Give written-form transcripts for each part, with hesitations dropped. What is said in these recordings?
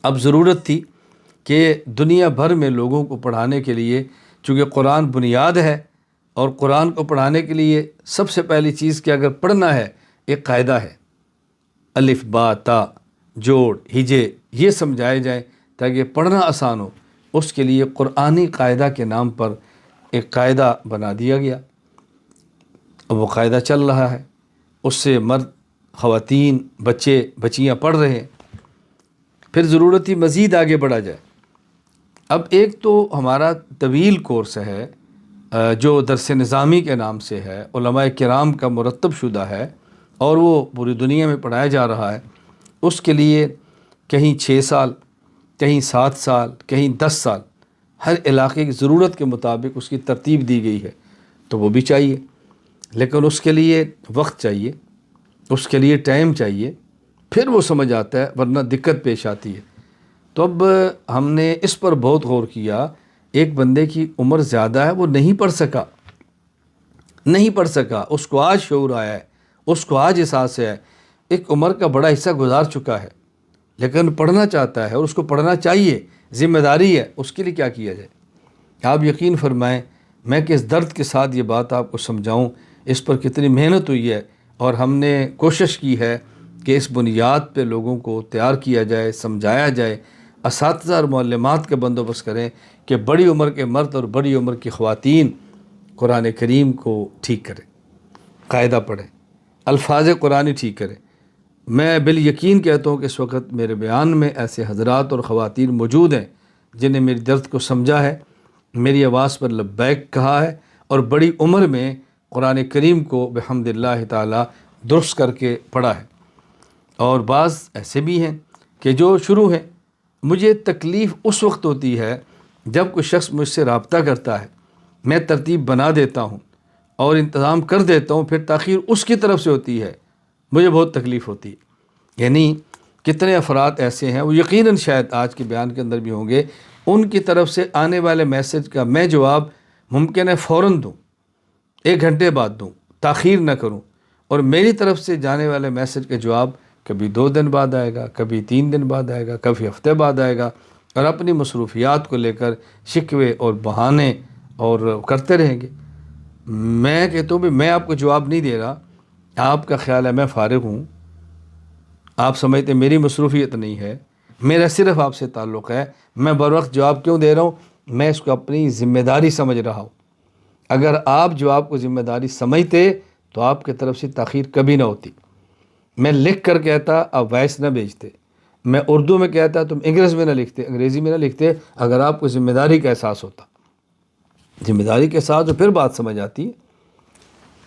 اب ضرورت تھی کہ دنیا بھر میں لوگوں کو پڑھانے کے لیے، چونکہ قرآن بنیاد ہے، اور قرآن کو پڑھانے کے لیے سب سے پہلی چیز کہ اگر پڑھنا ہے ایک قاعدہ ہے، الف با تا جوڑ ہجے یہ سمجھائے جائیں تاکہ پڑھنا آسان ہو۔ اس کے لیے قرآنی قاعدہ کے نام پر ایک قاعدہ بنا دیا گیا، اب وہ قاعدہ چل رہا ہے، اس سے مرد، خواتین، بچے بچیاں پڑھ رہے ہیں۔ پھر ضرورت ہی مزید آگے بڑھا جائے۔ اب ایک تو ہمارا طویل کورس ہے جو درس نظامی کے نام سے ہے، علماء کرام کا مرتب شدہ ہے، اور وہ پوری دنیا میں پڑھایا جا رہا ہے۔ اس کے لیے کہیں 6 سال، کہیں 7 سال، کہیں 10 سال، ہر علاقے کی ضرورت کے مطابق اس کی ترتیب دی گئی ہے، تو وہ بھی چاہیے، لیکن اس کے لیے وقت چاہیے، اس کے لیے ٹائم چاہیے، پھر وہ سمجھ آتا ہے، ورنہ دقت پیش آتی ہے۔ تو اب ہم نے اس پر بہت غور کیا، ایک بندے کی عمر زیادہ ہے، وہ نہیں پڑھ سکا، اس کو آج شعور آیا ہے، اس کو آج احساس ہے، ایک عمر کا بڑا حصہ گزار چکا ہے، لیکن پڑھنا چاہتا ہے اور اس کو پڑھنا چاہیے، ذمہ داری ہے، اس کے لیے کیا کیا جائے؟ آپ یقین فرمائیں میں کس درد کے ساتھ یہ بات آپ کو سمجھاؤں، اس پر کتنی محنت ہوئی ہے، اور ہم نے کوشش کی ہے کہ اس بنیاد پہ لوگوں کو تیار کیا جائے، سمجھایا جائے، اساتذہ اور معلمات کا بندوبست کریں کہ بڑی عمر کے مرد اور بڑی عمر کی خواتین قرآن کریم کو ٹھیک کریں، قاعدہ پڑھیں، الفاظ قرآنی ٹھیک کریں۔ میں بالیقین کہتا ہوں کہ اس وقت میرے بیان میں ایسے حضرات اور خواتین موجود ہیں جنہیں میری درد کو سمجھا ہے، میری آواز پر لبیک کہا ہے، اور بڑی عمر میں قرآن کریم کو بحمد اللہ تعالی درست کر کے پڑھا ہے۔ اور بعض ایسے بھی ہیں کہ جو شروع ہیں۔ مجھے تکلیف اس وقت ہوتی ہے جب کوئی شخص مجھ سے رابطہ کرتا ہے، میں ترتیب بنا دیتا ہوں اور انتظام کر دیتا ہوں، پھر تاخیر اس کی طرف سے ہوتی ہے، مجھے بہت تکلیف ہوتی ہے۔ یعنی کتنے افراد ایسے ہیں، وہ یقیناً شاید آج کے بیان کے اندر بھی ہوں گے، ان کی طرف سے آنے والے میسج کا میں جواب ممکن ہے فوراً دوں، 1 گھنٹے بعد دوں، تاخیر نہ کروں، اور میری طرف سے جانے والے میسج کا جواب کبھی 2 دن بعد آئے گا، کبھی 3 دن بعد آئے گا، کبھی ہفتے بعد آئے گا، اور اپنی مصروفیات کو لے کر شکوے اور بہانے اور کرتے رہیں گے۔ میں کہتا ہوں بھی میں آپ کو جواب نہیں دے رہا، آپ کا خیال ہے میں فارغ ہوں، آپ سمجھتے میری مصروفیت نہیں ہے، میرا صرف آپ سے تعلق ہے، میں بر وقت جواب کیوں دے رہا ہوں؟ میں اس کو اپنی ذمہ داری سمجھ رہا ہوں۔ اگر آپ جواب کو ذمہ داری سمجھتے تو آپ کی طرف سے تاخیر کبھی نہ ہوتی۔ میں لکھ کر کہتا آپ وائس نہ بھیجتے، میں اردو میں کہتا تم انگریزی میں نہ لکھتے، اگر آپ کو ذمہ داری کا احساس ہوتا، ذمہ داری کے ساتھ تو پھر بات سمجھ آتی ہے۔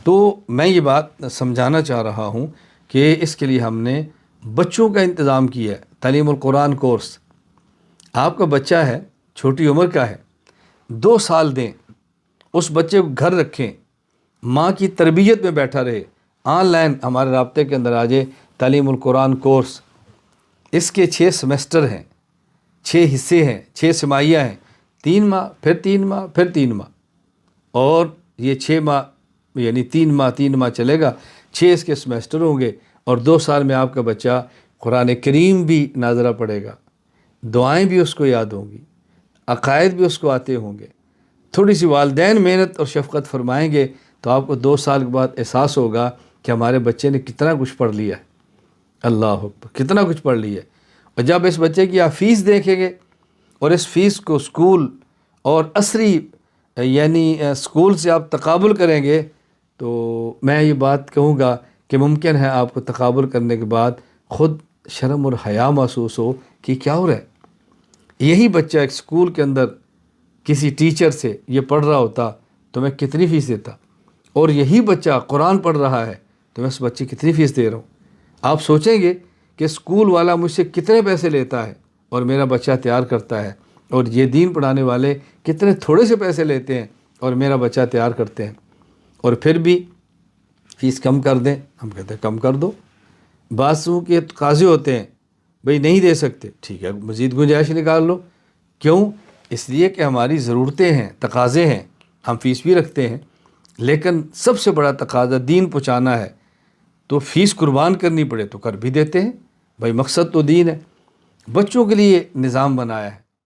تو میں یہ بات سمجھانا چاہ رہا ہوں کہ اس کے لیے ہم نے بچوں کا انتظام کیا ہے، تعلیم القرآن کورس۔ آپ کا بچہ ہے، چھوٹی عمر کا ہے، 2 سال دیں، اس بچے کو گھر رکھیں، ماں کی تربیت میں بیٹھا رہے، آن لائن ہمارے رابطے کے اندر آ جائے، تعلیم القرآن کورس۔ اس کے 6 سیمسٹر ہیں، 6 حصے ہیں، 6 سماحیہ ہیں، 3 ماہ، پھر 3 ماہ، پھر 3 ماہ، اور یہ 6 ماہ یعنی 3 ماہ 3 ماہ چلے گا، 6 اس کے سیمسٹر ہوں گے، اور 2 سال میں آپ کا بچہ قرآن کریم بھی ناظرہ پڑھے گا، دعائیں بھی اس کو یاد ہوں گی، عقائد بھی اس کو آتے ہوں گے، تھوڑی سی والدین محنت اور شفقت فرمائیں گے تو آپ کو 2 سال کے بعد احساس ہوگا کہ ہمارے بچے نے کتنا کچھ پڑھ لیا ہے، اللہ اکبر، کتنا کچھ پڑھ لیا ہے۔ اور جب اس بچے کی آپ فیس دیکھیں گے اور اس فیس کو اسکول اور عصری یعنی اسکول سے آپ تقابل کریں گے، تو میں یہ بات کہوں گا کہ ممکن ہے آپ کو تقابل کرنے کے بعد خود شرم اور حیا محسوس ہو کہ کیا ہو رہا ہے۔ یہی بچہ ایک اسکول کے اندر کسی ٹیچر سے یہ پڑھ رہا ہوتا تو میں کتنی فیس دیتا، اور یہی بچہ قرآن پڑھ رہا ہے تو میں اس بچے کی کتنی فیس دے رہا ہوں۔ آپ سوچیں گے کہ اسکول والا مجھ سے کتنے پیسے لیتا ہے اور میرا بچہ تیار کرتا ہے، اور یہ دین پڑھانے والے کتنے تھوڑے سے پیسے لیتے ہیں اور میرا بچہ تیار کرتے ہیں، اور پھر بھی فیس کم کر دیں، ہم کہتے ہیں کم کر دو۔ بعضوں کے تقاضے ہوتے ہیں بھئی نہیں دے سکتے، ٹھیک ہے مزید گنجائش نکال لو۔ کیوں؟ اس لیے کہ ہماری ضرورتیں ہیں، تقاضے ہیں، ہم فیس بھی رکھتے ہیں، لیکن سب سے بڑا تقاضا دین پہنچانا ہے، تو فیس قربان کرنی پڑے تو کر بھی دیتے ہیں، بھائی مقصد تو دین ہے۔ بچوں کے لیے نظام بنایا ہے